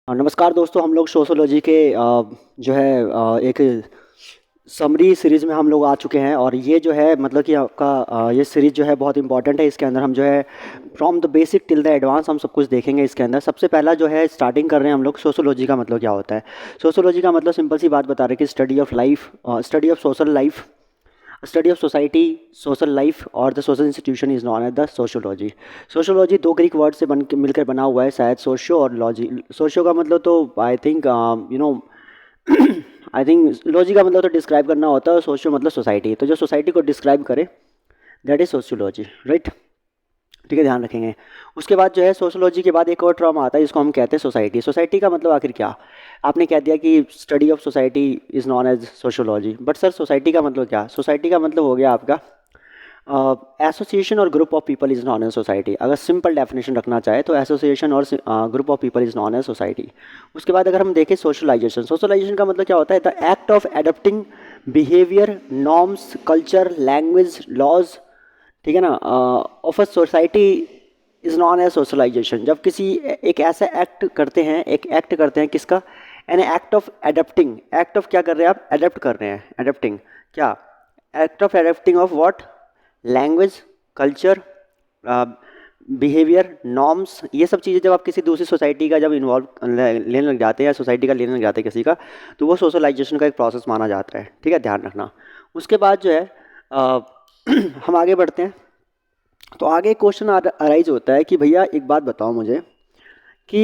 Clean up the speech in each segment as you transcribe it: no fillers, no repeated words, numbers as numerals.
नमस्कार दोस्तों, हम लोग सोशियोलॉजी के जो है एक समरी सीरीज़ में हम लोग आ चुके हैं। और ये जो है मतलब कि आपका ये सीरीज़ जो है बहुत इंपॉर्टेंट है। इसके अंदर हम जो है from the basic till the advance हम सब कुछ देखेंगे। इसके अंदर सबसे पहला जो है स्टार्टिंग कर रहे हैं हम लोग, सोशियोलॉजी का मतलब क्या होता है। सोशियोलॉजी का मतलब सिंपल सी बात बता रहे हैं कि study of life, study of social life, study of society, social life और the social institution is known as the sociology. Sociology दो ग्रीक वर्ड से बन के मिलकर बना हुआ है शायद, सोशियो और लॉजी। सोशियो का मतलब तो I think you know I think logy का मतलब तो डिस्क्राइब करना होता है और सोशियो मतलब सोसाइटी। तो जो सोसाइटी को डिस्क्राइब करे दैट इज सोशियोलॉजी, राइट। ठीक है, ध्यान रखेंगे। उसके बाद जो है सोशियोलॉजी के बाद एक और टर्म आता है जिसको हम कहते हैं सोसाइटी। सोसाइटी का मतलब आखिर क्या, आपने कह दिया कि study of society is known as sociology, but sir society का मतलब क्या। सोसाइटी का मतलब हो गया आपका एसोसिएशन और group of people is known as society. अगर सिंपल डेफिनेशन रखना चाहे तो एसोसिएशन और group of people is known as society. उसके बाद अगर हम देखें सोशलाइजेशन, सोशलाइजेशन का मतलब क्या होता है, the act of adapting behaviour, norms, culture, language, laws, ठीक है ना, of a society is known as socialisation. जब किसी एक ऐसा एक्ट करते हैं, एक एक्ट करते हैं किसका, an act of adopting. Act of क्या कर रहे हैं आप, एडप्ट कर रहे हैं। एडप्टिंग क्या, act of adopting of what, language, culture, behaviour, norms, ये सब चीज़ें जब आप किसी दूसरी सोसाइटी का जब इन्वॉल्व लेने लग जाते हैं या सोसाइटी का लेने लग जाते हैं किसी का, तो वो सोशलाइजेशन का एक प्रोसेस माना जाता है। ठीक है, ध्यान रखना। उसके बाद जो है अ, हम आगे बढ़ते हैं। तो आगे क्वेश्चन अराइज होता है कि भैया एक बात बताओ मुझे कि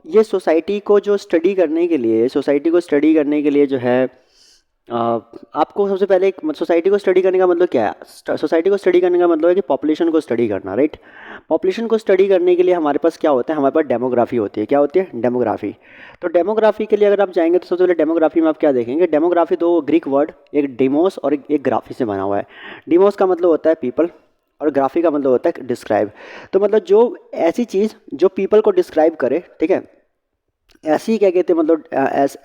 ये सोसाइटी को जो स्टडी करने के लिए, सोसाइटी को स्टडी करने के लिए जो है आपको सबसे पहले एक सोसाइटी को स्टडी करने का मतलब क्या है। सोसाइटी को स्टडी करने का मतलब है कि पॉपुलेशन को स्टडी करना, राइट। पॉपुलेशन को स्टडी करने के लिए हमारे पास क्या होता है, हमारे पास डेमोग्राफी होती है। क्या होती है, डेमोग्राफी। तो डेमोग्राफी के लिए अगर आप जाएंगे तो सबसे पहले डेमोग्राफी में आप क्या देखेंगे, डेमोग्राफी दो ग्रीक वर्ड, एक डिमोस और एक ग्राफी से बना हुआ है। डिमोस का मतलब होता है पीपल और ग्राफी का मतलब होता है डिस्क्राइब। तो मतलब जो ऐसी चीज़ जो पीपल को डिस्क्राइब करे, ठीक है, ऐसी ही क्या कहते हैं मतलब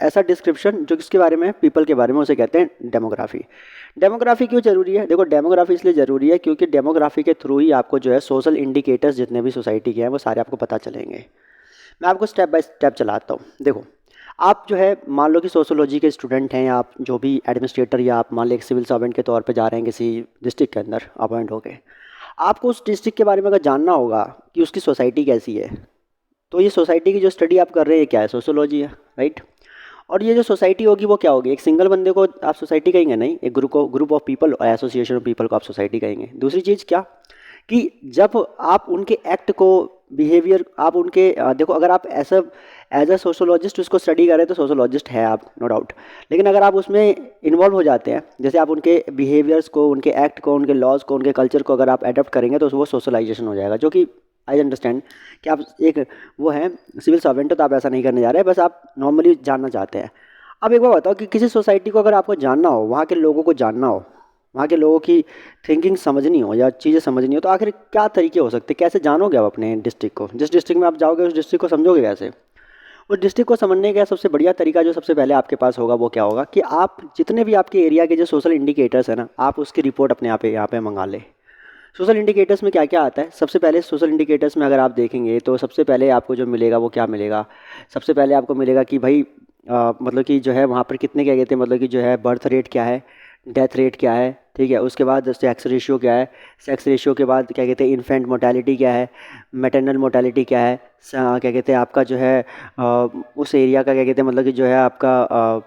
ऐसा डिस्क्रिप्शन जो किसके बारे में है, पीपल के बारे में, उसे कहते हैं डेमोग्राफी। डेमोग्राफी क्यों ज़रूरी है, देखो डेमोग्राफी इसलिए ज़रूरी है क्योंकि डेमोग्राफी के थ्रू ही आपको जो है सोशल इंडिकेटर्स जितने भी सोसाइटी के हैं वो सारे आपको पता चलेंगे। मैं आपको स्टेप बाय स्टेप चलाता हूँ। देखो, आप जो है मान लो कि सोशोलॉजी के स्टूडेंट हैं या आप जो भी एडमिनिस्ट्रेटर या आप मान लो एक सिविल सर्वेंट के तौर पे जा रहे हैं किसी डिस्ट्रिक्ट के अंदर अपॉइंट होके। आपको उस डिस्ट्रिक्ट के बारे में अगर जानना होगा कि उसकी सोसाइटी कैसी है, तो ये सोसाइटी की जो स्टडी आप कर रहे हैं क्या है, सोशोलॉजी है, राइट। और ये जो सोसाइटी होगी वो क्या होगी, एक सिंगल बंदे को आप सोसाइटी कहेंगे नहीं, एक ग्रुप ऑफ पीपल और एसोसिएशन ऑफ पीपल को आप सोसाइटी कहेंगे। दूसरी चीज़ क्या, कि जब आप उनके एक्ट को, बिहेवियर, आप उनके देखो अगर आप ऐसा एज अ सोशोलॉजिस्ट उसको स्टडी कर रहे हैं तो सोशोलॉजिस्ट है आप, नो डाउट। लेकिन अगर आप उसमें इन्वॉल्व हो जाते हैं, जैसे आप उनके बिहेवियर्स को, उनके एक्ट को, उनके लॉज को, उनके कल्चर को अगर आप अडॉप्ट करेंगे तो वो सोशलाइजेशन हो जाएगा। जो कि आई अंडरस्टैंड कि आप एक वो हैं सिविल सर्वेंट हो तो आप ऐसा नहीं करने जा रहे हैं, बस आप नॉर्मली जानना चाहते हैं। अब एक बार बताओ कि किसी सोसाइटी को अगर आपको जानना हो, वहाँ के लोगों को जानना हो, वहाँ के लोगों की थिंकिंग समझनी हो या चीज़ें समझनी हो, तो आखिर क्या तरीके हो सकते हैं, कैसे जानोगे आप अपने डिस्ट्रिक्ट को। जिस डिस्ट्रिक्ट में आप जाओगे उस डिस्ट्रिक्ट को समझोगे कैसे। उस डिस्ट्रिक्ट को समझने का सबसे बढ़िया तरीका जो सबसे पहले आपके पास होगा वो क्या होगा, कि आप जितने भी आपके एरिया के जो सोशल इंडिकेटर्स हैं ना, आप उसकी रिपोर्ट अपने यहाँ पे मंगा लें। सोशल इंडिकेटर्स में क्या क्या आता है, सबसे पहले सोशल इंडिकेटर्स में अगर आप देखेंगे तो सबसे पहले आपको जो मिलेगा वो क्या मिलेगा, सबसे पहले आपको मिलेगा कि भाई मतलब कि जो है वहाँ पर कितने क्या कहते हैं, मतलब कि जो है बर्थ रेट क्या है, डेथ रेट क्या है, ठीक है। उसके बाद सेक्स रेशियो क्या है, सेक्स रेशियो के बाद क्या कहते हैं इन्फेंट मोर्टेलिटी क्या है, मैटरनल मोर्टेलिटी क्या है, क्या कहते हैं आपका जो है उस एरिया का क्या कहते हैं मतलब कि जो है आपका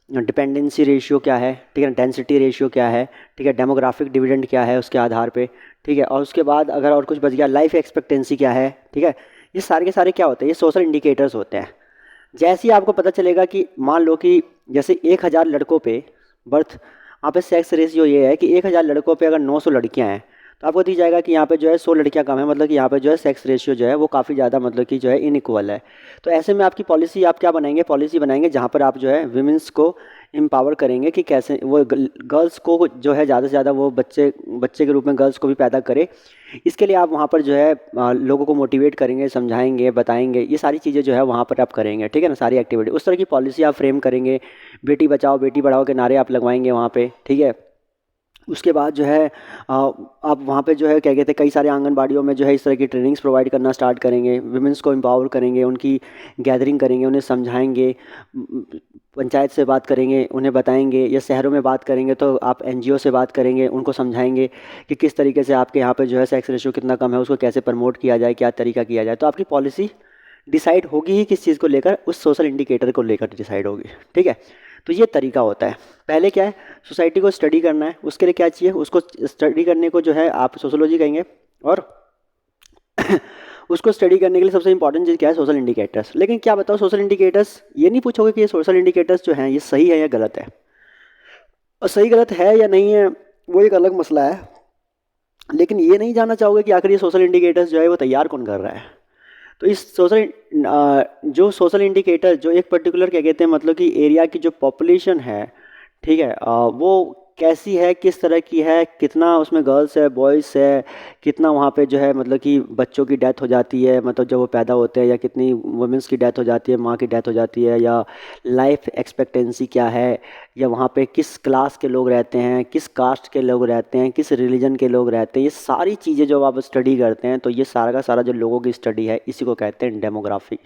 डिपेंडेंसी रेशियो क्या है, ठीक है, डेंसिटी रेशियो क्या है, ठीक है, डेमोग्राफिक डिविडेंड क्या है उसके आधार पे, ठीक है। और उसके बाद अगर और कुछ बच गया, लाइफ एक्सपेक्टेंसी क्या है, ठीक है। ये सारे के सारे क्या होते हैं, ये सोशल इंडिकेटर्स होते हैं। जैसे ही आपको पता चलेगा कि मान लो कि जैसे 1000 लड़कों पे बर्थ, वहाँ पे सेक्स रेशियो ये है कि 1000 लड़कों पे अगर 900 लड़कियाँ हैं तो आपको दिख जाएगा कि यहाँ पे जो है 100 लड़कियाँ कम है, मतलब कि यहाँ पे जो है सेक्स रेशियो जो है वो काफ़ी ज़्यादा मतलब कि जो है इनइक्वल है। तो ऐसे में आपकी पॉलिसी आप क्या बनाएंगे, पॉलिसी बनाएंगे जहाँ पर आप जो है विमेंस को एम्पावर करेंगे कि कैसे वो गर्ल्स को जो है ज़्यादा से ज़्यादा वो बच्चे बच्चे के रूप में गर्ल्स को भी पैदा करे। इसके लिए आप वहाँ पर जो है लोगों को मोटिवेट करेंगे, समझाएंगे, बताएंगे, ये सारी चीज़ें जो है वहाँ पर आप करेंगे, ठीक है ना, सारी एक्टिविटी उस तरह की पॉलिसी आप फ्रेम करेंगे। बेटी बचाओ बेटी पढ़ाओ के नारे आप लगवाएंगे वहाँ पे, ठीक है। उसके बाद जो है आप वहाँ पे जो है क्या कहते हैं कई सारे आंगनबाड़ियों में जो है इस तरह की ट्रेनिंग्स प्रोवाइड करना स्टार्ट करेंगे, विमेंस को एम्पावर करेंगे, उनकी गैदरिंग करेंगे, उन्हें समझाएंगे, पंचायत से बात करेंगे, उन्हें बताएंगे, या शहरों में बात करेंगे तो आप एनजीओ से बात करेंगे, उनको समझाएंगे कि किस तरीके से आपके यहाँ पे जो है सेक्स रेशियो कितना कम है, उसको कैसे प्रमोट किया जाए, क्या तरीका किया जाए। तो आपकी पॉलिसी डिसाइड होगी ही किस चीज़ को लेकर, उस सोशल इंडिकेटर को लेकर डिसाइड होगी। ठीक है, तो ये तरीका होता है। पहले क्या है, सोसाइटी को स्टडी करना है, उसके लिए क्या चाहिए, उसको स्टडी करने को जो है आप सोशोलॉजी कहेंगे, और उसको स्टडी करने के लिए सबसे इंपॉर्टेंट चीज़ क्या है, सोशल इंडिकेटर्स। लेकिन क्या बताओ, सोशल इंडिकेटर्स ये नहीं पूछोगे कि ये सोशल इंडिकेटर्स जो हैं ये सही है या गलत है, और सही गलत है या नहीं है वो एक अलग मसला है, लेकिन ये नहीं जानना चाहोगे कि आखिर ये सोशल इंडिकेटर्स जो है वो तैयार कौन कर रहा है। तो इस सोशल जो सोशल इंडिकेटर जो एक पर्टिकुलर क्या कहते हैं, मतलब कि एरिया की जो पॉपुलेशन है, ठीक है, वो कैसी है, किस तरह की है, कितना उसमें गर्ल्स है, बॉयज़ है, कितना वहाँ पे जो है मतलब कि बच्चों की डेथ हो जाती है, मतलब जब वो पैदा होते हैं, या कितनी वुमेंस की डेथ हो जाती है, माँ की डेथ हो जाती है, या लाइफ एक्सपेक्टेंसी क्या है, या वहाँ पे किस क्लास के लोग रहते हैं, किस कास्ट के लोग रहते हैं, किस रिलीजन के लोग रहते हैं, ये सारी चीज़ें जब आप स्टडी करते हैं तो ये सारा का सारा जो लोगों की स्टडी है इसी को कहते हैं डेमोग्राफी।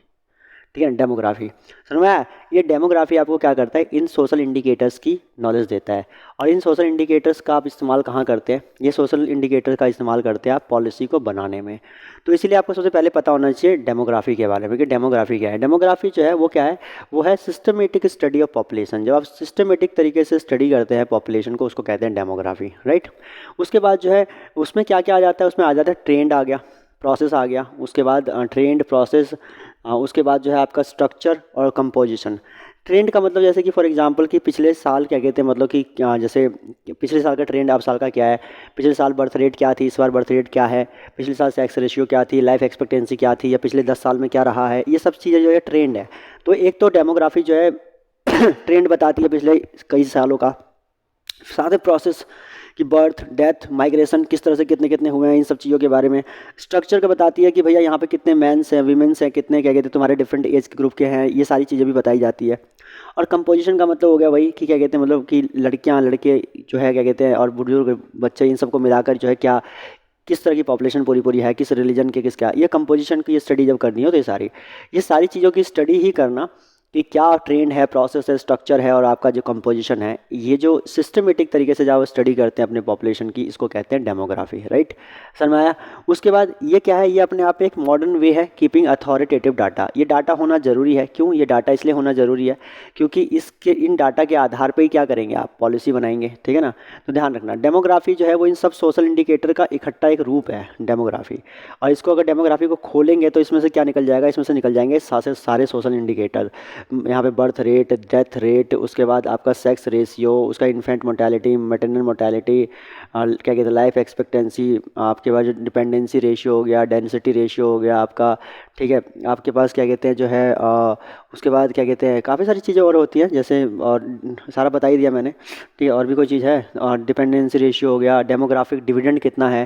ठीक है, डेमोग्राफी समझ में आया। ये डेमोग्राफी आपको क्या करता है, इन सोशल इंडिकेटर्स की नॉलेज देता है। और इन सोशल इंडिकेटर्स का आप इस्तेमाल कहाँ करते हैं, ये सोशल इंडिकेटर का इस्तेमाल करते हैं आप पॉलिसी को बनाने में। तो इसीलिए आपको सबसे पहले पता होना चाहिए डेमोग्राफी के बारे में कि डेमोग्राफी क्या है। डेमोग्राफी जो है वो क्या है, वो है सिस्टमेटिक स्टडी ऑफ पॉपुलेशन। जब आप सिस्टमेटिक तरीके से स्टडी करते हैं पॉपुलेशन को, उसको कहते हैं डेमोग्राफी, राइट। उसके बाद जो है उसमें क्या क्या आ जाता है, उसमें आ जाता है ट्रेंड आ गया, प्रोसेस आ गया, उसके बाद ट्रेंड प्रोसेस, उसके बाद जो है आपका स्ट्रक्चर और कंपोजिशन। ट्रेंड का मतलब जैसे कि फॉर एग्जांपल कि पिछले साल क्या कहते हैं, मतलब कि जैसे पिछले साल का ट्रेंड आप साल का क्या है, पिछले साल बर्थ रेट क्या थी, इस बार बर्थ रेट क्या है, पिछले साल सेक्स रेशियो क्या थी, लाइफ एक्सपेक्टेंसी क्या थी, या पिछले 10 साल में क्या रहा है, ये सब चीज़ें जो है ट्रेंड है। तो एक तो डेमोग्राफी जो है ट्रेंड बताती है पिछले कई सालों का, सारे प्रोसेस कि बर्थ, डेथ, माइग्रेशन किस तरह से कितने कितने हुए हैं, इन सब चीज़ों के बारे में। स्ट्रक्चर का बताती है कि भैया यहाँ पे कितने मेंस हैं, वीमेंस हैं, कितने क्या कहते हैं तुम्हारे डिफरेंट एज ग्रुप के हैं, ये सारी चीज़ें भी बताई जाती है। और कंपोजिशन का मतलब हो गया वही कि क्या कहते हैं, मतलब कि लड़कियाँ लड़के जो है क्या कहते हैं, और बुजुर्ग बच्चे, इन सबको मिलाकर जो है क्या किस तरह की पॉपुलेशन पूरी पूरी है, किस रिलीजन के, किस क्या, ये कंपोजिशन की ये स्टडी जब करनी हो तो ये सारी चीज़ों की स्टडी ही करना कि क्या ट्रेंड है, प्रोसेस है, स्ट्रक्चर है, और आपका जो कंपोजिशन है, ये जो सिस्टमेटिक तरीके से जब स्टडी करते हैं अपने पॉपुलेशन की, इसको कहते हैं डेमोग्राफी, राइट। समझ में आया। उसके बाद ये क्या है, ये अपने आप में एक मॉडर्न वे है कीपिंग अथॉरिटेटिव डाटा। ये डाटा होना ज़रूरी है, क्यों ये डाटा इसलिए होना ज़रूरी है क्योंकि इसके इन डाटा के आधार पर ही क्या करेंगे आप, पॉलिसी बनाएंगे, ठीक है ना। तो ध्यान रखना, डेमोग्राफी जो है वो इन सब सोशल इंडिकेटर का इकट्ठा एक रूप है डेमोग्राफी। और इसको अगर डेमोग्राफी को खोलेंगे तो इसमें से क्या निकल जाएगा, इसमें से निकल जाएंगे सारे सोशल इंडिकेटर। यहाँ पे बर्थ रेट, डेथ रेट, उसके बाद आपका सेक्स रेशियो, उसका इन्फेंट मोर्टेलिटी, मैटरनल मोर्टेलिटी, क्या कहते हैं लाइफ एक्सपेक्टेंसी, आपके पास जो डिपेंडेंसी रेशियो हो गया, डेंसिटी रेशियो हो गया आपका, ठीक है। आपके पास क्या कहते हैं जो है उसके बाद क्या कहते हैं काफ़ी सारी चीज़ें और होती हैं, जैसे और सारा बता ही दिया मैंने, ठीक है। और भी कोई चीज़ है, और डिपेंडेंसी रेशियो हो गया, डेमोग्राफिक डिविडेंड कितना है,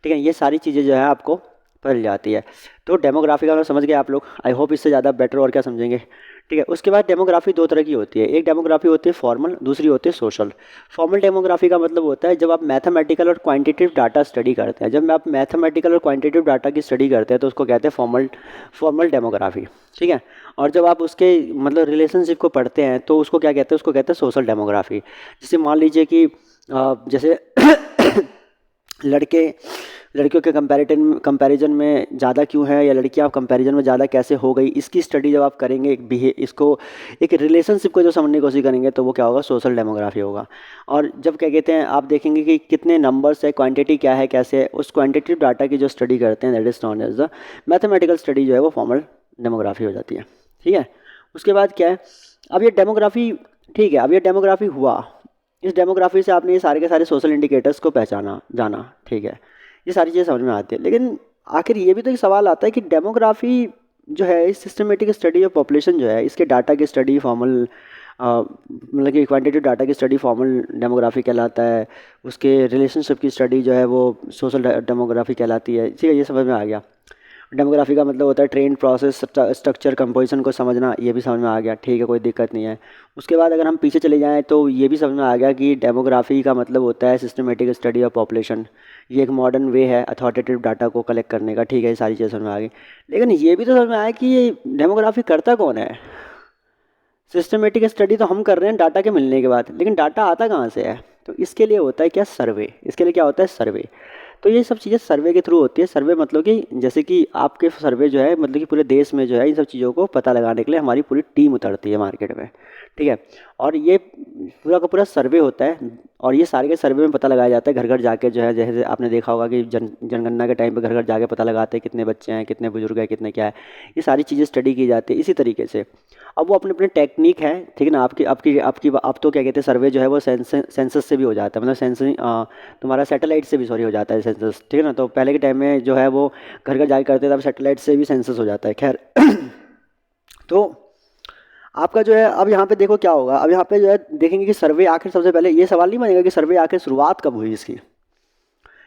ठीक है। ये सारी चीज़ें जो है आपको पढ़ जाती है। तो डेमोग्राफी का मतलब समझ गए आप लोग, आई होप इससे ज़्यादा बेटर और क्या समझेंगे, ठीक है। उसके बाद डेमोग्राफी दो तरह की होती है, एक डेमोग्राफी होती है फॉर्मल, दूसरी होती है सोशल। फॉर्मल डेमोग्राफी का मतलब होता है जब आप मैथमेटिकल और क्वांटिटेटिव डाटा स्टडी करते हैं। जब आप मैथमेटिकल और क्वांटिटेटिव डाटा की स्टडी करते हैं तो उसको कहते हैं फॉर्मल डेमोग्राफी, ठीक है। और जब आप उसके मतलब रिलेशनशिप को पढ़ते हैं तो उसको क्या कहते हैं, उसको कहते हैं सोशल डेमोग्राफी। जैसे मान लीजिए कि जैसे लड़के लड़कियों के कंपैरिजन में ज़्यादा क्यों है, या लड़कियां कंपैरिजन में ज़्यादा कैसे हो गई, इसकी स्टडी जब आप करेंगे, इसको एक रिलेशनशिप को जो समझने की कोशिश करेंगे तो वो क्या होगा, सोशल डेमोग्राफी होगा। और जब क्या कहते हैं आप देखेंगे कि कितने नंबर्स है, क्वांटिटी क्या है, कैसे है, उस क्वांटिटेटिव डाटा की जो स्टडी करते हैं that is known as the mathematical study, जो है वो फॉर्मल डेमोग्राफी हो जाती है, ठीक है। उसके बाद क्या है, अब ये डेमोग्राफी, ठीक है, अब ये डेमोग्राफी हुआ, इस डेमोग्राफी से आपने ये सारे के सारे सोशल इंडिकेटर्स को पहचाना जाना, ठीक है, ये सारी चीज़ें समझ में आती है। लेकिन आखिर ये भी तो एक सवाल आता है कि डेमोग्राफी जो है, इस सिस्टमेटिक स्टडी ऑफ पॉपुलेशन जो है, इसके डाटा की स्टडी फॉर्मल, मतलब कि क्वांटिटेटिव डाटा की स्टडी फॉर्मल डेमोग्राफी कहलाता है, उसके रिलेशनशिप की स्टडी जो है वो सोशल डेमोग्राफी कहलाती है, ठीक है, ये समझ में आ गया। डेमोग्राफी का मतलब होता है ट्रेंड, प्रोसेस, स्ट्रक्चर, कंपोजिशन को समझना, ये भी समझ में आ गया, ठीक है, कोई दिक्कत नहीं है। उसके बाद अगर हम पीछे चले जाएँ तो ये भी समझ में आ गया कि डेमोग्राफी का मतलब होता है सिस्टमेटिक स्टडी ऑफ पॉपुलेशन। ये एक मॉडर्न वे है अथॉरिटेटिव डाटा को कलेक्ट करने का, ठीक है, ये सारी चीज़ें समझ में आ गई। लेकिन ये भी तो समझ में आया कि ये डेमोग्राफी करता कौन है। सिस्टमेटिक स्टडी तो हम कर रहे हैं डाटा के मिलने के बाद, लेकिन डाटा आता कहाँ से है? तो इसके लिए होता है क्या, सर्वे। इसके लिए क्या होता है, सर्वे। तो ये सब चीज़ें सर्वे के थ्रू होती है। सर्वे मतलब कि जैसे कि आपके सर्वे जो है मतलब कि पूरे देश में जो है इन सब चीज़ों को पता लगाने के लिए हमारी पूरी टीम उतरती है मार्केट में, ठीक है। और ये पूरा का पूरा सर्वे होता है, और ये सारे के सर्वे में पता लगाया जाता है घर घर जाके जो है, जैसे आपने देखा होगा कि जनगणना के टाइम पे घर घर जाके पता लगाते हैं कितने बच्चे हैं, कितने बुजुर्ग हैं, कितने क्या है, ये सारी चीज़ें स्टडी की जाती है इसी तरीके से। अब वो अपने अपने टेक्निक है, ठीक है ना। आपकी आपकी आपकी अब तो क्या कहते हैं, सर्वे जो है वो सेंसस से भी हो जाता है, मतलब तुम्हारा सैटेलाइट से भी सॉरी हो जाता है सेंसस, ठीक है ना। तो पहले के टाइम में जो है वो घर घर जाके करते थे, अब सैटेलाइट से भी सेंसस हो जाता है, खैर। तो आपका जो है अब यहाँ पे देखो क्या होगा, अब यहाँ पे जो है देखेंगे कि सर्वे आखिर सबसे पहले ये सवाल नहीं बनेगा कि सर्वे आखिर शुरुआत कब हुई इसकी,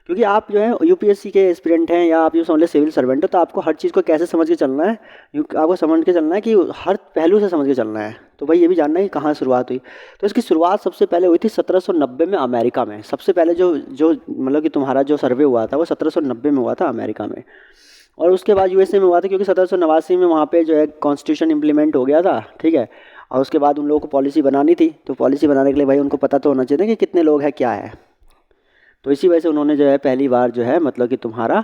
क्योंकि आप जो है यूपीएससी के एस्पिरेंट हैं या आप यूँ समझ लें सिविल सर्वेंट हो, तो आपको हर चीज़ को कैसे समझ के चलना है, आपको समझ के चलना है कि हर पहलू से समझ के चलना है। तो भाई ये भी जानना है कि कहाँ शुरुआत हुई। तो इसकी शुरुआत सबसे पहले हुई थी 1790 में अमेरिका में। सबसे पहले जो जो मतलब कि तुम्हारा जो सर्वे हुआ था वो 1790 में हुआ था अमेरिका में, और उसके बाद यूएसए में हुआ था, क्योंकि 1789 में वहाँ पे जो है कॉन्स्टिट्यूशन इम्प्लीमेंट हो गया था, ठीक है। और उसके बाद उन लोगों को पॉलिसी बनानी थी, तो पॉलिसी बनाने के लिए भाई उनको पता तो होना चाहिए ना कि कितने लोग हैं क्या है। तो इसी वजह से उन्होंने जो है पहली बार जो है मतलब कि तुम्हारा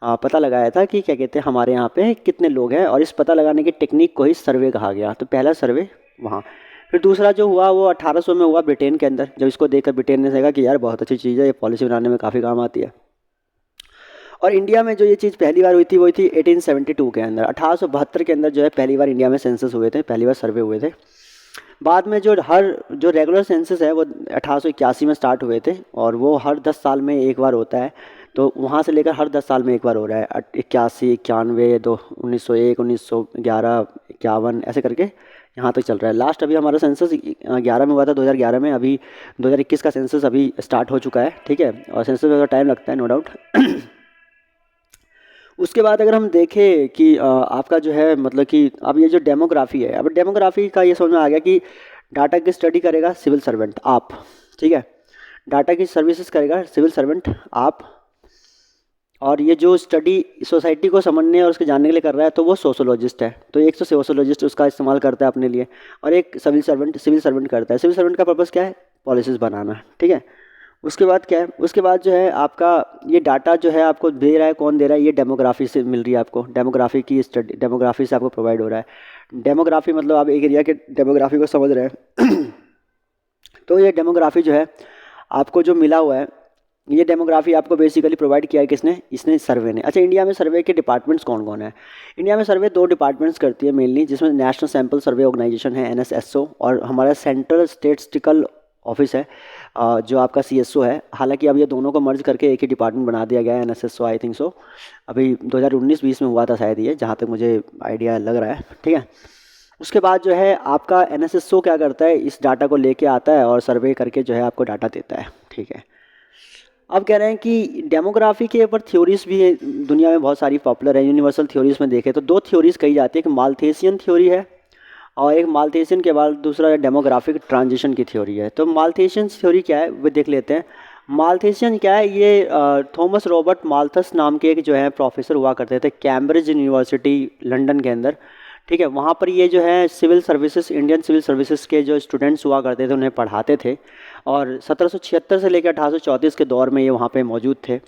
पता लगाया था कि क्या कहते हैं हमारे यहाँ पे कितने लोग हैं, और इस पता लगाने की टेक्निक को ही सर्वे कहा गया। तो पहला सर्वे वहाँ। फिर दूसरा जो हुआ वो 1800 में हुआ ब्रिटेन के अंदर, जब इसको देखकर ब्रिटेन ने कहा कि यार बहुत अच्छी चीज़ है, ये पॉलिसी बनाने में काफ़ी काम आती है। और इंडिया में जो ये चीज़ पहली बार हुई थी वो थी 1872 के अंदर, 1872 के अंदर जो है पहली बार इंडिया में सेंसस हुए थे, पहली बार सर्वे हुए थे। बाद में जो रेगुलर सेंसस है वो 1881 में स्टार्ट हुए थे, और वो हर 10 साल में एक बार होता है। तो वहाँ से लेकर हर 10 साल में एक बार हो रहा है, 81, 91, 1901, 1911, 51 ऐसे करके यहाँ तक चल रहा है। लास्ट अभी हमारा सेंसस 11 में हुआ था, 2011 में। अभी 2021 का सेंसस अभी स्टार्ट हो चुका है, ठीक है। और सेंसस में थोड़ा टाइम लगता है, नो डाउट। उसके बाद अगर हम देखें कि आपका जो है मतलब कि अब ये जो डेमोग्राफी है, अब डेमोग्राफी का ये समझ में आ गया कि डाटा की स्टडी करेगा सिविल सर्वेंट आप, ठीक है। डाटा की सर्विसेज करेगा सिविल सर्वेंट आप, और ये जो स्टडी सोसाइटी को समझने और उसके जानने के लिए कर रहा है तो वो सोशोलॉजिस्ट है। तो एक तो सोशोलॉजिस्ट उसका इस्तेमाल करता है अपने लिए, और एक सिविल सर्वेंट करता है। सिविल सर्वेंट का पर्पज़ क्या है, पॉलिसीज़ बनाना, ठीक है। उसके बाद क्या है, उसके बाद जो है आपका ये डाटा जो है आपको दे रहा है, कौन दे रहा है, ये डेमोग्राफी से मिल रही है आपको, डेमोग्राफी की स्टडी, डेमोग्राफी से आपको प्रोवाइड हो रहा है। डेमोग्राफी मतलब आप एक एरिया के डेमोग्राफी को समझ रहे हैं। तो ये डेमोग्राफी जो है आपको जो मिला हुआ है, ये डेमोग्राफी आपको बेसिकली प्रोवाइड किया है किसने, इसने सर्वे ने। अच्छा, इंडिया में सर्वे के डिपार्टमेंट्स कौन कौन है? इंडिया में सर्वे 2 डिपार्टमेंट्स करती है मेनली, जिसमें नेशनल सैंपल सर्वे ऑर्गेनाइजेशन है NSSO, और हमारा सेंट्रल स्टेटिस्टिकल ऑफिस है जो आपका CSO है। हालांकि अब ये दोनों को मर्ज करके एक ही डिपार्टमेंट बना दिया गया है, NSSO आई थिंक सो। अभी 2019-20 में हुआ था शायद ये, जहाँ तक मुझे आइडिया लग रहा है, ठीक है। उसके बाद जो है आपका NSSO क्या करता है, इस डाटा को लेके आता है और सर्वे करके जो है आपको डाटा देता है, ठीक है। अब कह रहे हैं कि डेमोग्राफी के ऊपर थ्योरीज भी है, दुनिया में बहुत सारी पॉपुलर है। यूनिवर्सल थ्योरीज में देखें तो 2 थ्योरीज कही जाती है, एक माल्थेसियन थ्योरी है, और एक माल्थेसियन के बाद दूसरा डेमोग्राफिक ट्रांजिशन की थ्योरी है। तो माल्थेसियन थ्योरी क्या है वो देख लेते हैं। माल्थेसियन क्या है, ये थॉमस रॉबर्ट माल्थस नाम के एक जो है प्रोफेसर हुआ करते थे कैम्ब्रिज यूनिवर्सिटी लंदन के अंदर, ठीक है। वहाँ पर ये जो है civil services, Indian civil services के जो स्टूडेंट्स हुआ करते थे उन्हें पढ़ाते थे, और 1776 से लेकर 1834 के दौर में ये वहाँ पे मौजूद थे।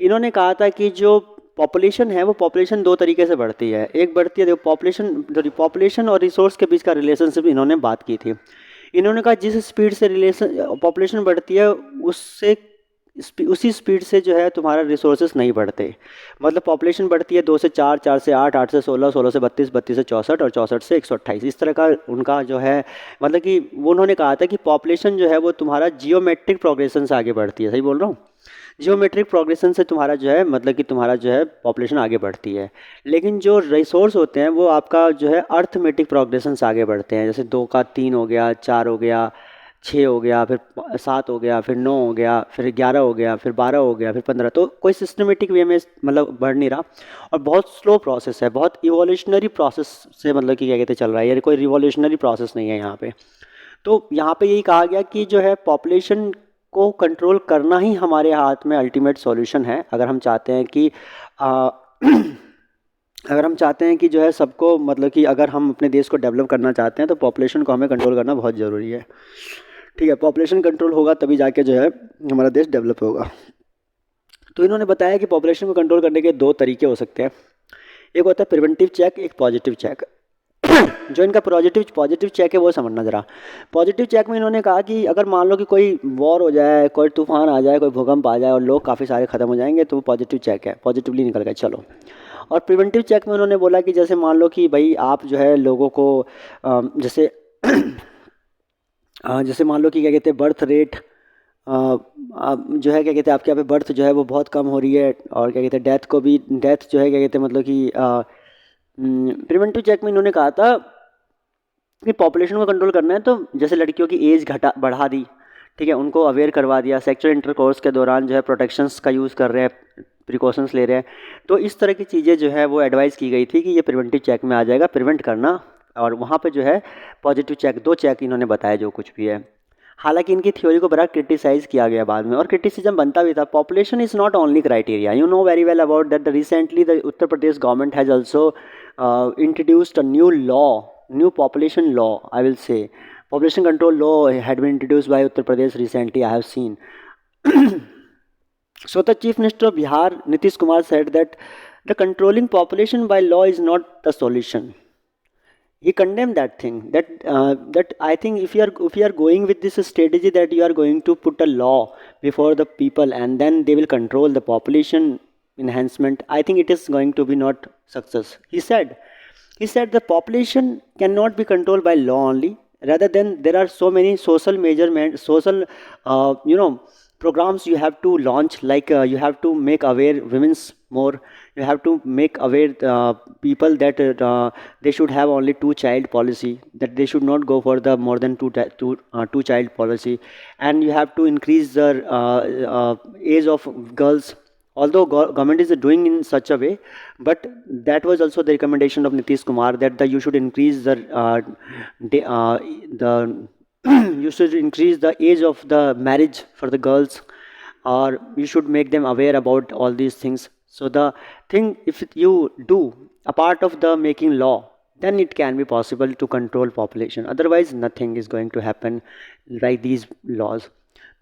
इन्होंने कहा था कि जो पॉपुलेशन है वो पॉपुलेशन 2 तरीके से बढ़ती है। एक बढ़ती है, देखो पॉपुलेशन और रिसोर्स के बीच का रिलेशनशिप इन्होंने बात की थी। इन्होंने कहा जिस स्पीड से पॉपुलेशन बढ़ती है उससे उसी स्पीड से जो है तुम्हारा रिसोर्सेज नहीं बढ़ते। मतलब पॉपुलेशन बढ़ती है 2 से 4, 4 से 8, 8 से 16, 16 से 32, 32 से 64 और 64 से 128, इस तरह का उनका जो है मतलब कि वो उन्होंने कहा था कि पॉपुलेशन जो है वो तुम्हारा जियोमेट्रिक प्रोग्रेशन से आगे बढ़ती है। सही बोल रहा हूँ? जियोमेट्रिक प्रोग्रेशन से तुम्हारा जो है मतलब कि तुम्हारा जो है पॉपुलेशन आगे बढ़ती है, लेकिन जो रिसोर्स होते हैं वो आपका जो है अर्थमेटिक प्रोग्रेशन से आगे बढ़ते हैं। जैसे 2 का 3 हो गया, 4 हो गया, 6 हो गया, फिर 7 हो गया, फिर 9 हो गया, फिर 11 हो गया, फिर 12 हो गया, फिर 15। तो कोई सिस्टमेटिक वे में मतलब बढ़ नहीं रहा, और बहुत स्लो प्रोसेस है, बहुत इवोल्यूशनरी प्रोसेस से मतलब कि क्या कहते चल रहा है, यानी कोई रिवॉल्यूशनरी प्रोसेस नहीं है यहाँ पे। तो यहाँ पे यही कहा गया कि जो है पॉपुलेशन को कंट्रोल करना ही हमारे हाथ में अल्टीमेट सॉल्यूशन है, अगर हम चाहते हैं कि आ, अगर हम चाहते हैं कि जो है सबको मतलब कि अगर हम अपने देश को डेवलप करना चाहते हैं तो पॉपुलेशन को हमें कंट्रोल करना बहुत ज़रूरी है। ठीक है, पॉपुलेशन कंट्रोल होगा तभी जाके जो है हमारा देश डेवलप होगा। तो इन्होंने बताया कि पॉपुलेशन को कंट्रोल करने के 2 तरीके हो सकते हैं, एक होता है प्रिवेंटिव चेक, एक पॉजिटिव चेक। जो इनका पॉजिटिव चेक है वो समझना ज़रा। पॉजिटिव चेक में इन्होंने कहा कि अगर मान लो कि कोई वॉर हो जाए, कोई तूफान आ जाए, कोई भूकंप आ जाए और लोग काफ़ी सारे ख़त्म हो जाएंगे, तो वो पॉजिटिव चेक है, पॉजिटिवली निकल गए चलो। और प्रिवेंटिव चेक में उन्होंने बोला कि जैसे मान लो कि भाई आप जो है लोगों को जैसे जैसे मान लो कि क्या कहते हैं बर्थ रेट जो है क्या कहते हैं आपके यहाँ पे बर्थ जो है वो बहुत कम हो रही है, और क्या कहते हैं डेथ जो है क्या कहते हैं मतलब कि प्रिवेंटिव चेक में इन्होंने कहा था कि पॉपुलेशन को कंट्रोल करना है तो जैसे लड़कियों की एज बढ़ा दी, ठीक है, उनको अवेयर करवा दिया, सेक्सुअल इंटरकोर्स के दौरान जो है प्रोटेक्शंस का यूज़ कर रहे हैं, प्रिकॉशंस ले रहे हैं। तो इस तरह की चीज़ें जो है वो एडवाइस की गई थी कि ये प्रिवेंटिव चेक में आ जाएगा, प्रिवेंट करना। और वहाँ पे जो है पॉजिटिव चेक, 2 चेक इन्होंने बताया जो कुछ भी है। हालांकि इनकी थ्योरी को बड़ा क्रिटिसाइज़ किया गया बाद में, और क्रिटिसिज्म बनता भी था। Population is not only criteria, you know very well about that the recently the Uttar Pradesh government has also introduced a new population law, I will say. Population control law had been introduced by Uttar Pradesh recently, I have seen. So the Chief Minister of Bihar, Nitish Kumar, said that the controlling population by law is not the solution. He condemned that thing. That I think if you are going with this strategy that you are going to put a law before the people and then they will control the population enhancement, I think it is going to be not success. He said the population cannot be controlled by law only. Rather than there are so many social measurement, social programs you have to launch, like you have to make aware women's more. You have to make aware people that they should have only 2 child policy, that they should not go for the more than two child policy, and you have to increase the age of girls. Although government is doing in such a way, but that was also the recommendation of Nitish Kumar, that you should increase the you should increase the age of the marriage for the girls, or you should make them aware about all these things. So the thing, if you do a part of the making law, then it can be possible to control population. Otherwise nothing is going to happen like these laws.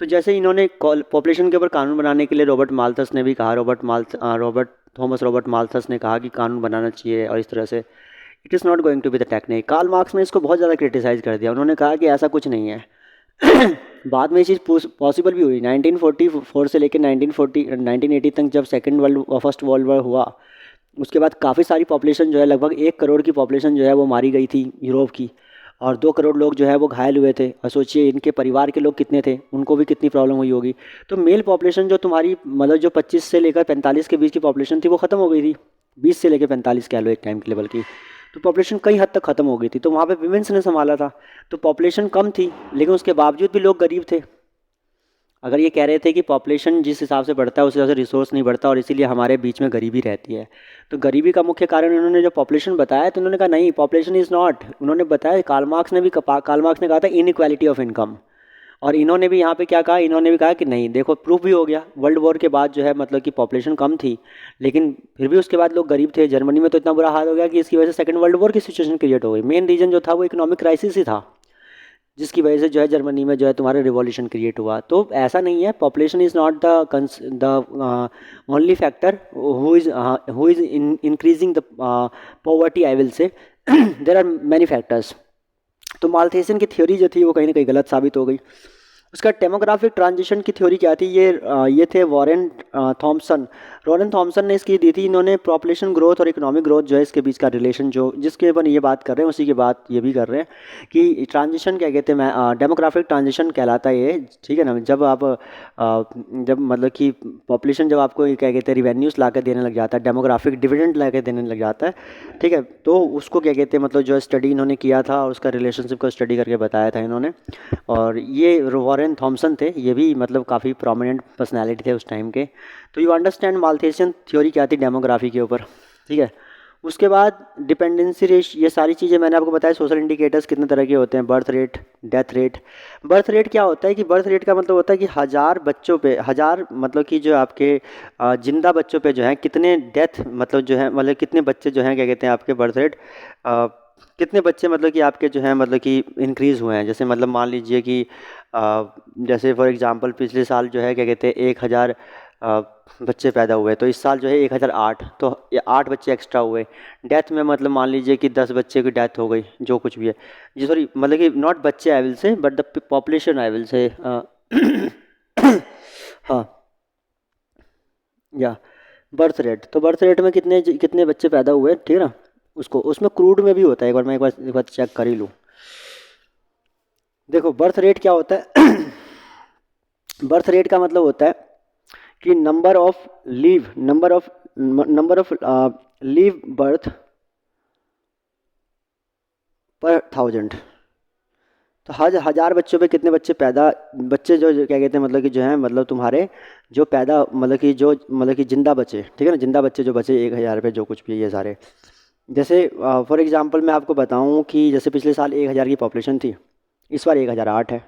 तो जैसे इन्होंने population के ऊपर कानून बनाने के लिए Robert Malthus ने भी कहा, थॉमस रॉबर्ट माल्थस ने कहा कि कानून बनाना चाहिए, और इस तरह से it is not going to be the technique. Karl Marx ने इसको बहुत ज़्यादा क्रिटिसाइज़ कर दिया, उन्होंने कहा कि ऐसा कुछ नहीं है। बाद में ये चीज़ पॉसिबल भी हुई 1944 से लेकर 1980 तक, जब फर्स्ट वर्ल्ड वॉर हुआ, उसके बाद काफ़ी सारी पॉपुलेशन जो है, लगभग 1 करोड़ की पॉपुलेशन जो है वो मारी गई थी यूरोप की, और 2 करोड़ लोग जो है वो घायल हुए थे। और सोचिए इनके परिवार के लोग कितने थे, उनको भी कितनी प्रॉब्लम हुई होगी। तो मेल पॉपुलेशन जो तुम्हारी मतलब जो 25 से लेकर 45 के बीच की पॉपुलेशन थी वो ख़त्म हो गई थी, 20 से लेकर 45 कह लो एक टाइम के लेवल की, तो पॉपुलेशन कई हद तक ख़त्म हो गई थी। तो वहाँ पे विमेंस ने संभाला था, तो पॉपुलेशन कम थी, लेकिन उसके बावजूद भी लोग गरीब थे। अगर ये कह रहे थे कि पॉपुलेशन जिस हिसाब से बढ़ता है उस हिसाब से रिसोर्स नहीं बढ़ता, और इसीलिए हमारे बीच में गरीबी रहती है, तो गरीबी का मुख्य कारण उन्होंने जो पॉपुलेशन बताया, तो उन्होंने कहा नहीं, पॉपुलेशन इज़ नॉट, उन्होंने बताया, कार्ल मार्क्स ने कहा था इनइक्वालिटी ऑफ इनकम। और इन्होंने भी यहाँ पे क्या कहा, इन्होंने भी कहा कि नहीं, देखो प्रूफ भी हो गया, वर्ल्ड वॉर के बाद जो है मतलब कि पॉपुलेशन कम थी, लेकिन फिर भी उसके बाद लोग गरीब थे। जर्मनी में तो इतना बुरा हाल हो गया कि इसकी वजह से सेकंड वर्ल्ड वॉर की सिचुएशन क्रिएट हो गई। मेन रीज़न जो था वो इकोनॉमिक क्राइसिस ही था, जिसकी वजह से जो है जर्मनी में जो है तुम्हारा रिवॉल्यूशन क्रिएट हुआ। तो ऐसा नहीं है, population is not the only factor who is increasing the poverty, I will say there are many factors. तो माल्थेसियन की थ्योरी जो थी वो कहीं ना कहीं गलत साबित हो गई, उसका डेमोग्राफिक ट्रांजिशन की थ्योरी क्या थी, ये थे थॉमसन वॉरेन थॉमसन ने इसकी दी थी। इन्होंने पॉपुलेशन ग्रोथ और इकोनॉमिक ग्रोथ जो है इसके बीच का रिलेशन, जो जिसके ऊपर ये बात कर रहे हैं उसी की बात ये भी कर रहे हैं कि ट्रांजिशन क्या कहते हैं, मैं डेमोग्राफिक ट्रांजिशन कहलाता है ये, ठीक है ना। जब आप जब मतलब कि पॉपुलेशन जब आपको क्या कहते हैं रिवेन्यूज़ ला के देने लग जाता है, डेमोग्राफिक डिविडेंड ला के देने लग जाता है, ठीक है, तो उसको क्या कहते हैं, मतलब जो स्टडी इन्होंने किया था और उसका रिलेशनशिप को स्टडी करके बताया था इन्होंने। और ये वॉरेन थॉमसन थे, ये भी मतलब काफ़ी प्रोमिनेंट पर्सनैलिटी थे उस टाइम के। तो यू अंडरस्टैंड माल्थेशियन थ्योरी क्या थी डेमोग्राफी के ऊपर, ठीक है। उसके बाद डिपेंडेंसी रेश, ये सारी चीज़ें मैंने आपको बताया। सोशल इंडिकेटर्स कितने तरह के होते हैं, birth rate, death rate. Birth rate क्या होता है कि बर्थ रेट का मतलब होता है कि हज़ार बच्चों पे, हज़ार मतलब कि जो आपके जिंदा बच्चों पे जो है कितने डेथ, मतलब जो है मतलब कितने बच्चे जो हैं क्या कहते हैं आपके बर्थ रेट, कितने बच्चे मतलब कि आपके जो हैं मतलब कि इंक्रीज़ हुए हैं। जैसे मतलब मान लीजिए कि जैसे फॉर एग्जांपल पिछले साल जो है क्या कहते हैं 1000 बच्चे पैदा हुए, तो इस साल जो है 1008, तो ये 8 बच्चे एक्स्ट्रा हुए। डेथ में मतलब मान लीजिए कि 10 बच्चे की डेथ हो गई, जो कुछ भी है जी, सॉरी मतलब कि नॉट बच्चे आई विल से, but the population I will से। हाँ, या बर्थ रेट, तो बर्थ रेट में कितने कितने बच्चे पैदा हुए, ठीक है ना। उसको उसमें क्रूड में भी होता है, एक बार चेक कर ही लूँ। देखो बर्थ रेट क्या होता है बर्थ रेट का मतलब होता है कि नंबर ऑफ लीव बर्थ पर 1000। तो हज़ार बच्चों पे कितने बच्चे जो क्या कहते हैं मतलब कि जो है मतलब तुम्हारे जो पैदा मतलब कि जिंदा बचे, ठीक है ना, जिंदा बच्चे जो बचे 1000 पे जो कुछ भी है ये सारे। जैसे फॉर एग्जांपल मैं आपको बताऊं कि जैसे पिछले साल 1000 की पॉपुलेशन थी, इस बार 1008 है,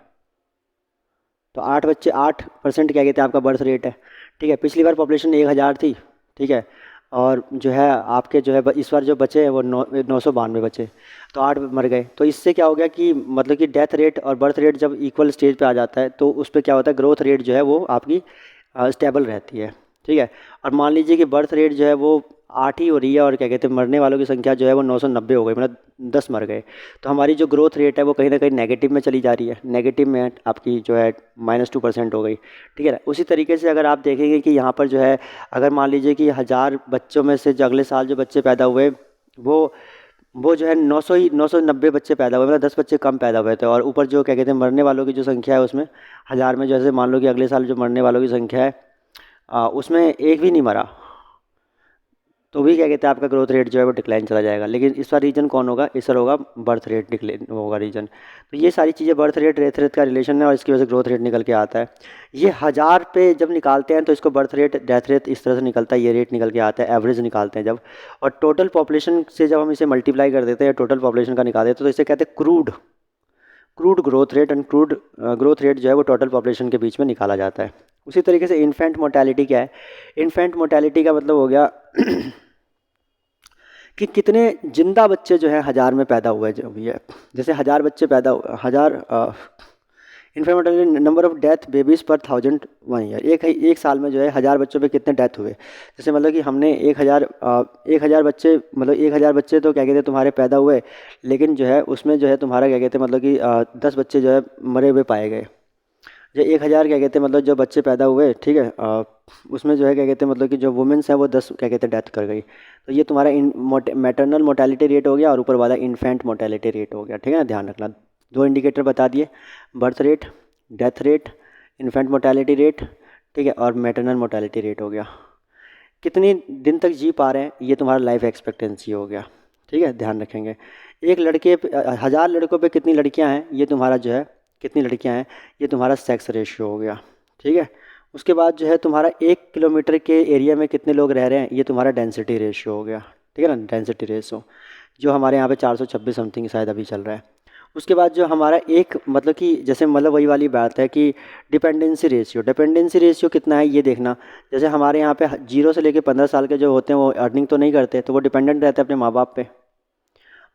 तो 8% क्या कहते हैं आपका बर्थ रेट है, ठीक है। पिछली बार पॉपुलेशन 1000 थी, ठीक है, और जो है आपके जो है इस बार जो बचे हैं वो 992 बचे, तो 8 मर गए। तो इससे क्या हो गया कि मतलब कि डेथ रेट और बर्थ रेट जब इक्वल स्टेज पे आ जाता है तो उस पर क्या होता है, ग्रोथ रेट जो है वो आपकी स्टेबल रहती है, ठीक है। और मान लीजिए कि बर्थ रेट जो है वो 8 ही हो रही है और क्या कहते हैं मरने वालों की संख्या जो है वो 990 हो गई, मतलब 10 मर गए, तो हमारी जो ग्रोथ रेट है वो कहीं ना कहीं नेगेटिव में चली जा रही है, नेगेटिव में आपकी जो है -2% हो गई, ठीक है ना। उसी तरीके से अगर आप देखेंगे कि यहाँ पर जो है अगर मान लीजिए कि 1000 बच्चों में से जो अगले साल जो बच्चे पैदा हुए वो वो जो है 990 बच्चे पैदा हुए, मतलब 10 बच्चे कम पैदा हुए थे, और ऊपर जो क्या कहते हैं मरने वालों की जो संख्या है उसमें 1000 में जैसे मान लो कि अगले साल जो मरने वालों की संख्या है उसमें एक भी नहीं मरा, तो भी क्या कहते हैं आपका ग्रोथ रेट जो है वो डिक्लाइन चला जाएगा। लेकिन इसका रीज़न कौन होगा, इस बार होगा बर्थ रेट डिक्लाइन होगा रीज़न। तो ये सारी चीज़ें बर्थ रेट डेथ रेट का रिलेशन है और इसकी वजह से ग्रोथ रेट निकल के आता है। ये 1000 पे जब निकालते हैं तो इसको बर्थ रेट डेथ रेट इस तरह से निकलता है, ये रेट निकल के आता है, एवरेज निकालते हैं जब, और टोटल पॉपुलेशन से जब हम इसे मल्टीप्लाई कर देते हैं टोटल पॉपुलेशन का निकाल देते हैं तो इसे कहते हैं crude crude growth rate, and crude growth rate जो है वो टोटल पॉपुलेशन के बीच में निकाला जाता है। उसी तरीके से इन्फेंट मोर्टेलिटी क्या है, इन्फेंट मोर्टेलिटी का मतलब हो गया कि कितने जिंदा बच्चे जो है 1000 में पैदा हुए, जो भी है जैसे 1000 बच्चे पैदा हुए, 1000 infant number of death babies पर 1000 1 ईयर, एक साल में जो है 1000 बच्चों पे कितने डेथ हुए। जैसे मतलब कि हमने 1000 बच्चे, मतलब 1000 बच्चे तो क्या कहते हैं तुम्हारे पैदा हुए, लेकिन जो है उसमें जो है तुम्हारा क्या कहते हैं मतलब कि 10 बच्चे जो है मरे हुए पाए गए। जो 1000 क्या कहते हैं मतलब जो बच्चे पैदा हुए, ठीक है, उसमें जो है क्या कहते हैं मतलब कि जो वुमेन्स हैं वो 10 क्या कहते हैं डेथ कर गई। तो ये तुम्हारा मैटरनल मोर्टेलिटी रेट हो गया और ऊपर वाला इन्फेंट मोर्टेलिटी रेट हो गया, ठीक है ना, ध्यान रखना। दो इंडिकेटर बता दिए, birth rate, death rate, infant mortality rate, ठीक है, और मैटरनल मोर्टेलिटी रेट हो गया। कितनी दिन तक जी पा रहे हैं, ये तुम्हारा लाइफ एक्सपेक्टेंसी हो गया, ठीक है, ध्यान रखेंगे। एक लड़के पे 1000 लड़कों पे कितनी लड़कियां हैं, ये तुम्हारा जो है कितनी लड़कियां हैं, ये तुम्हारा सेक्स रेशियो हो गया, ठीक है। उसके बाद जो है तुम्हारा 1 किलोमीटर के एरिया में कितने लोग रह रहे हैं, ये तुम्हारा डेंसिटी रेशियो हो गया, ठीक है ना, डेंसिटी रेशियो, जो हमारे यहाँ पे 426 समथिंग शायद अभी चल रहा है। उसके बाद जो हमारा एक मतलब कि जैसे मतलब वही वाली बात है कि डिपेंडेंसी रेशियो कितना है ये देखना। जैसे हमारे यहाँ पे 0 से लेकर 15 साल के जो होते हैं वो अर्निंग तो नहीं करते, तो वो डिपेंडेंट रहते हैं अपने माँ बाप पे।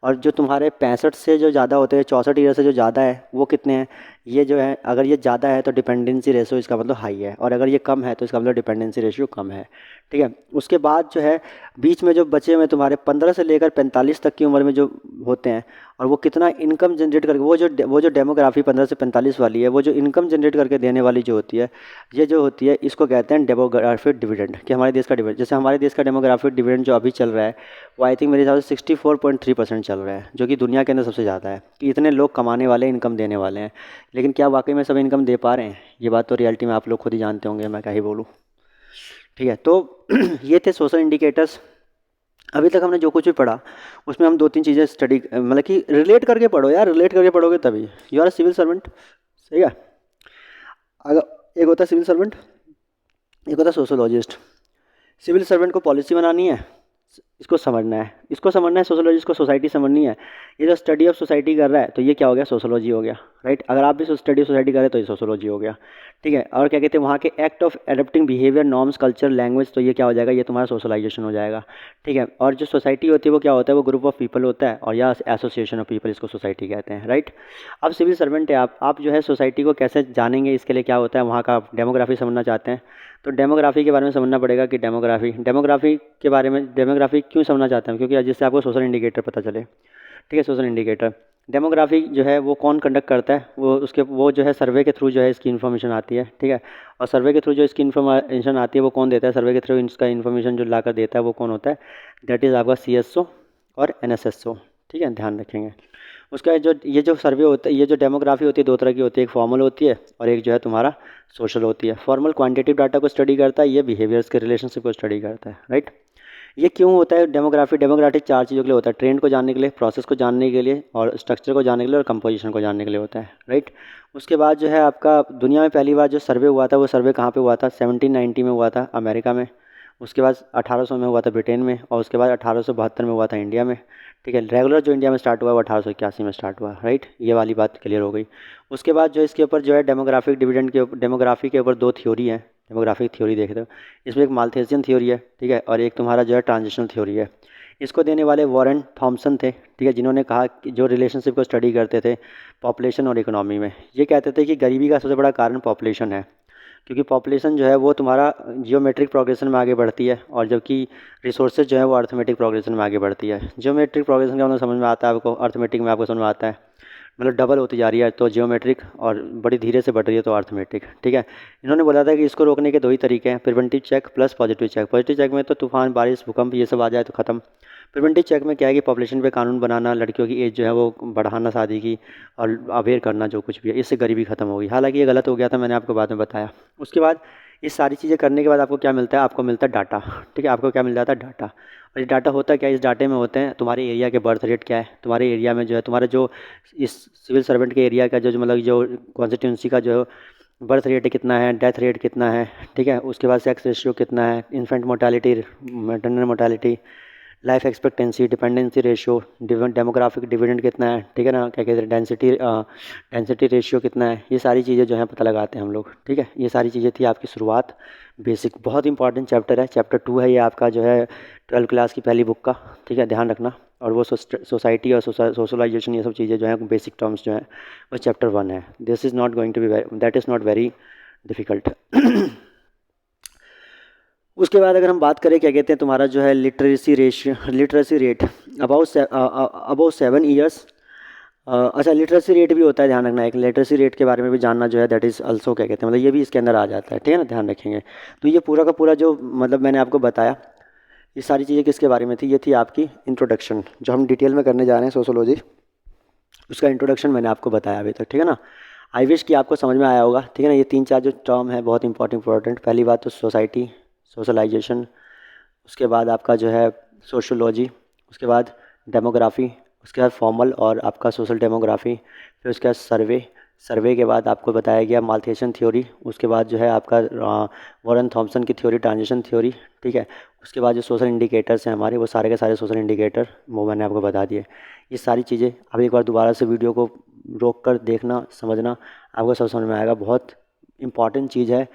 और जो तुम्हारे 65 से जो ज़्यादा होते हैं, 64 ईयर से जो ज़्यादा है वो कितने हैं, ये जो है अगर ये ज़्यादा है तो डिपेंडेंसी रेशियो इसका मतलब हाई है, और अगर ये कम है तो इसका मतलब डिपेंडेंसी रेशियो कम है। ठीक है, उसके बाद जो है बीच में जो बचे हुए तुम्हारे 15 से लेकर 45 तक की उम्र में जो होते हैं, और वो कितना इनकम जनरेट करके, वो जो डेमोग्राफी 15 से 45 वाली है, वो जो इनकम जनरेट करके देने वाली जो होती है, ये जो होती है इसको कहते हैं डेमोग्राफिक डिविडेंड, कि हमारे देश का डिविडेंड। जैसे हमारे देश का डेमोग्राफिक डिविडेंड जो अभी चल रहा है वो आई थिंक मेरे हिसाब से 64.3% चल रहा है, जो कि दुनिया के अंदर सबसे ज़्यादा है, कि इतने लोग कमाने वाले, इनकम देने वाले हैं। लेकिन क्या वाकई में सब इनकम दे पा रहे हैं, ये बात तो रियलिटी में आप लोग खुद ही जानते होंगे, मैं क्या ही बोलूँ। ठीक है, तो ये थे सोशल इंडिकेटर्स। अभी तक हमने जो कुछ भी पढ़ा उसमें हम दो तीन चीज़ें स्टडी, मतलब कि रिलेट करके पढ़ो यार, रिलेट करके पढ़ोगे तभी। यू आर सिविल सर्वेंट, सही है। अगर एक होता है सिविल सर्वेंट, एक होता है सोशोलॉजिस्ट। सिविल सर्वेंट को पॉलिसी बनानी है, इसको समझना है। सोशोलॉजिस्ट को सोसाइटी समझनी है। ये जो स्टडी ऑफ सोसाइटी कर रहा है तो ये क्या हो गया, सोशोलॉजी हो गया, राइट। अगर आप भी स्टडी ऑफ सोसाइटी कर रहे हैं तो ये सोशोलॉजी हो गया। ठीक है, और क्या कहते हैं वहाँ के act of adapting behaviour, norms, culture, language, तो ये क्या हो जाएगा, ये तुम्हारा सोशलाइजेशन हो जाएगा। ठीक है, और जो सोसाइटी होती है वो क्या होता है, वो ग्रुप ऑफ पीपल होता है, और या एसोसिएशन ऑफ पीपल, इसको सोसाइटी कहते हैं, राइट। अब सिविल सर्वेंट है आप जो है सोसाइटी को कैसे जानेंगे, इसके लिए क्या होता है, वहाँ का डेमोग्राफी समझना चाहते हैं तो डेमोग्राफी के बारे में समझना पड़ेगा कि डेमोग्राफी के बारे में, डेमोग्राफी क्यों समझना चाहते हैं, क्योंकि जिससे आपको सोशल इंडिकेटर पता चले। ठीक है, सोशल इंडिकेटर, डेमोग्राफी जो है वो कौन कंडक्ट करता है, वो जो है सर्वे के थ्रू जो है इसकी इन्फॉर्मेशन आती है। ठीक है, और सर्वे के थ्रू जो इसकी इन्फॉर्मेशन आती है वो कौन देता है, सर्वे के थ्रू इसका इन्फॉर्मेशन जो ला कर देता है वो कौन होता है, दैट इज़ आपका CSO और NSSO। ठीक है, ध्यान रखेंगे। उसका ये जो सर्वे होता है, ये जो डेमोग्राफी होती है, दो तरह की होती है, एक फॉर्मल होती है और एक जो है तुम्हारा सोशल होती है। फॉर्मल क्वांटिटेटिव डाटा को स्टडी करता है, ये बिहेवियर्स के रिलेशनशिप को स्टडी करता है, राइट। ये क्यों होता है डेमोग्राफिक 4 चीज़ों के लिए होता है, ट्रेंड को जानने के लिए, प्रोसेस को जानने के लिए, और स्ट्रक्चर को जानने के लिए, और कंपोजिशन को जानने के लिए होता है, राइट। उसके बाद जो है आपका दुनिया में पहली बार जो सर्वे हुआ था वो सर्वे कहाँ पे हुआ था, 1790 में हुआ था अमेरिका में। उसके बाद 1800 में हुआ था ब्रिटेन में, और उसके बाद 1872 में हुआ था इंडिया में। ठीक है, रेगुलर जो इंडिया में स्टार्ट हुआ वो 1881 में स्टार्ट हुआ, राइट। ये वाली बात क्लियर हो गई। उसके बाद जो इसके ऊपर जो है डेमोग्राफी के ऊपर दो थ्योरी है, डेमोग्राफिक थ्योरी देख रहे हो, इसमें एक माल्थेसियन थ्योरी है, ठीक है, और एक तुम्हारा जो है ट्रांजिशनल थ्योरी है। इसको देने वाले वॉरेन थॉमसन थे, ठीक है, जिन्होंने कहा कि जो रिलेशनशिप को स्टडी करते थे पॉपुलेशन और इकोनॉमी में, ये कहते थे कि गरीबी का सबसे बड़ा कारण पॉपुलेशन है, क्योंकि पॉपुलेशन जो है वो तुम्हारा जियोमेट्रिक प्रोग्रेशन में आगे बढ़ती है, और जबकि रिसोर्सेज जो है वो अर्थमेटिक प्रोग्रेशन में आगे बढ़ती है। जियोमेट्रिक प्रोग्रेशन का मतलब समझ में आता है आपको, अर्थमेटिक में आपको समझ में आता है, मतलब डबल होती जा रही है तो जियोमेट्रिक, और बड़ी धीरे से बढ़ रही है तो अर्थमेटिक। ठीक है, इन्होंने बोला था कि इसको रोकने के दो ही तरीके हैं, preventive check plus positive check. Positive check में तो तूफान, बारिश, भूकंप ये सब आ जाए तो ख़त्म। प्रिवेंटिव चेक में क्या है कि पॉपुलेशन पे कानून बनाना, लड़कियों की एज जो है वो बढ़ाना शादी की, और अवेयर करना जो कुछ भी है, इससे गरीबी खत्म होगी। हालांकि ये गलत हो गया था, मैंने आपको बाद में बताया। उसके बाद ये सारी चीज़ें करने के बाद आपको क्या मिलता है, आपको मिलता है डाटा। ठीक है, आपको क्या मिल जाता है, डाटा। और ये डाटा होता क्या है, इस डाटे में होते हैं तुम्हारे एरिया के बर्थ रेट क्या है, तुम्हारे एरिया में जो है तुम्हारा जो इस सिविल सर्वेंट के एरिया का जो मतलब जो कॉन्स्टिट्यूंसी का जो बर्थ रेट कितना है, डेथ रेट कितना है, ठीक है, उसके बाद सेक्स रेशियो कितना है, infant mortality, maternal mortality, life expectancy, dependency ratio, demographic dividend कितना है, ठीक है ना, क्या कहते हैं, डेंसिटी रेशियो कितना है, ये सारी चीज़ें जो है पता लगाते हैं हम लोग। ठीक है, ये सारी चीज़ें थी आपकी शुरुआत, बेसिक। बहुत इंपॉर्टेंट चैप्टर है, चैप्टर 2 है ये आपका जो है 12th क्लास की पहली बुक का। ठीक है, ध्यान रखना। और वो सोसाइटी और सोशलाइजेशन ये सब चीज़ें जो है बेसिक टर्म्स जो हैं वो चैप्टर 1 है। This is not going to be that is not very difficult. उसके बाद अगर हम बात करें क्या कहते हैं तुम्हारा जो है लिटरेसी रेट अबाउट 7 ईयर्स। अच्छा, लिटरेसी रेट भी होता है, ध्यान रखना। एक लिटरेसी रेट के बारे में भी जानना जो है दैट इज़ आल्सो क्या कहते हैं, मतलब ये भी इसके अंदर आ जाता है। ठीक है ना, ध्यान रखेंगे। तो ये पूरा का पूरा जो मतलब मैंने आपको बताया, ये सारी चीज़ें किसके बारे में थी, ये थी आपकी इंट्रोडक्शन। जो हम डिटेल में करने जा रहे हैं सोशोलॉजी, उसका इंट्रोडक्शन मैंने आपको बताया अभी तक। ठीक है ना, आई विश कि आपको समझ में आया होगा। ठीक है ना, ये 3-4 जो टर्म है बहुत इंपॉर्टेंट। पहली बात तो सोसाइटी, सोशलाइजेशन, उसके बाद आपका जो है सोशोलॉजी, उसके बाद डेमोग्राफी, उसके बाद फॉर्मल और आपका सोशल डेमोग्राफी, फिर उसके बाद सर्वे के बाद आपको बताया गया माल्थेशियन थ्योरी, उसके बाद जो है आपका वॉरेन थॉमसन की थ्योरी, ट्रांजिशन थ्योरी। ठीक है, उसके बाद जो सोशल इंडिकेटर्स हैं हमारे, वो सारे के सारे सोशल इंडिकेटर वो मैंने आपको बता दिए। ये सारी चीज़ें अब एक बार दोबारा से वीडियो को रोक कर देखना, समझना, आपको सब समझ में आएगा। बहुत इंपॉर्टेंट चीज़ है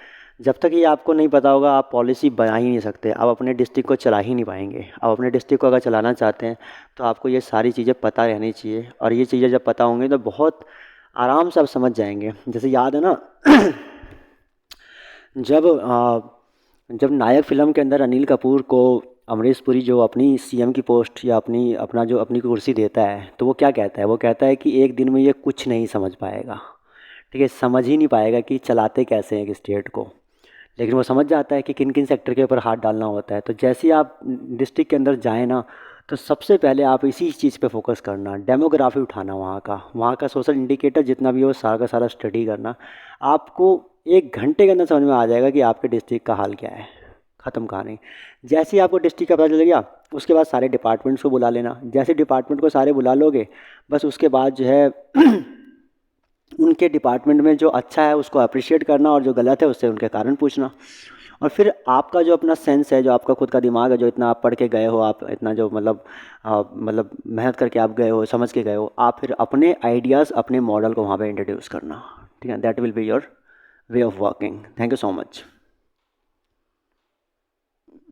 जब तक ये आपको नहीं पता होगा आप पॉलिसी बना ही नहीं सकते, आप अपने डिस्ट्रिक्ट को चला ही नहीं पाएंगे। आप अपने डिस्ट्रिक्ट को अगर चलाना चाहते हैं तो आपको ये सारी चीज़ें पता रहनी चाहिए, और ये चीज़ें जब पता होंगी तो बहुत आराम से आप समझ जाएंगे। जैसे याद है ना जब जब नायक फ़िल्म के अंदर अनिल कपूर को अमरीश पुरी जो अपनी सीएम की पोस्ट या अपनी कुर्सी देता है, तो वो क्या कहता है, वो कहता है कि एक दिन में ये कुछ नहीं समझ पाएगा, ठीक है, समझ ही नहीं पाएगा कि चलाते कैसे हैं एक स्टेट को, लेकिन वो समझ जाता है कि किन किन सेक्टर के ऊपर हाथ डालना होता है। तो जैसे ही आप डिस्ट्रिक्ट के अंदर जाएँ ना, तो सबसे पहले आप इसी चीज़ पे फोकस करना, डेमोग्राफी उठाना, वहाँ का सोशल इंडिकेटर जितना भी हो सारा का सारा स्टडी करना। आपको 1 घंटे के अंदर समझ में आ जाएगा कि आपके डिस्ट्रिक्ट का हाल क्या है। ख़त्म कहानी। जैसे ही आपको डिस्ट्रिक्ट का पता चल गया, उसके बाद सारे डिपार्टमेंट्स को बुला लेना। जैसे डिपार्टमेंट को सारे बुला लोगे, बस उसके बाद जो है उनके डिपार्टमेंट में जो अच्छा है उसको अप्रिशिएट करना, और जो गलत है उससे उनके कारण पूछना। और फिर आपका जो अपना सेंस है, जो आपका खुद का दिमाग है, जो इतना आप पढ़ के गए हो, आप इतना जो मतलब मेहनत करके आप गए हो, समझ के गए हो, आप फिर अपने आइडियाज़, अपने मॉडल को वहाँ पे इंट्रोड्यूस करना। ठीक है, that will be your way of working. Thank you so much.